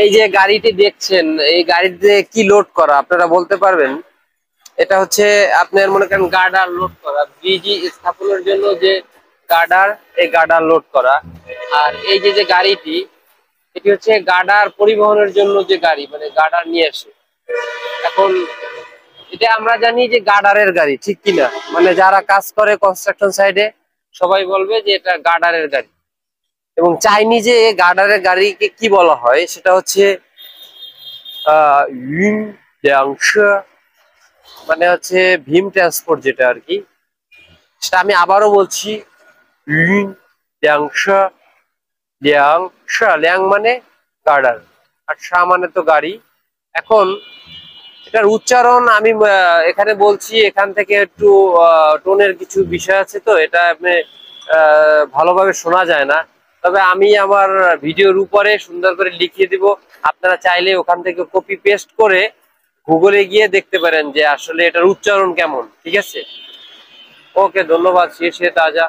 এই যে গাড়িটি দেখছেন, এই গাড়িতে কি লোড করা আপনারা বলতে পারবেন? এটা হচ্ছে আপনার মনে করেন গার্ডার লোড করা, ব্রিজ স্থাপনের জন্য যে গার্ডার, এই গার্ডার লোড করা। আর এই যে যে গাড়িটি, এটি হচ্ছে গার্ডার পরিবহনের জন্য যে গাড়ি, মানে গার্ডার নিয়ে আসে। এখন এটা আমরা জানি যে গার্ডারের গাড়ি, ঠিক কিনা? মানে যারা কাজ করে কনস্ট্রাকশন সাইডে সবাই বলবে যে এটা গার্ডারের গাড়ি। এবং চাইনিজে গার্ডারের গাড়িকে কি বলা হয় সেটা হচ্ছে ইউন ডাংশ, মানে হচ্ছে ভীম ট্রান্সপোর্ট যেটা আর কি। সেটা আমি আবারও বলছি, ইউন ডাংশ। ল্যাং শা, ল্যাং মানে গার্ডার, আর শা মানে তো গাড়ি। এখন এটার উচ্চারণ আমি এখানে বলছি, এখান থেকে একটু টোনের কিছু বিষয় আছে, তো এটা আপনি ভালোভাবে শোনা যায় না। তবে আমি আমার ভিডিওর উপরে সুন্দর করে লিখিয়ে দিব, আপনারা চাইলে ওখান থেকে কপি পেস্ট করে গুগলে গিয়ে দেখতে পারেন যে আসলে এটার উচ্চারণ কেমন। ঠিক আছে, ওকে, ধন্যবাদ। শেষে তাজা।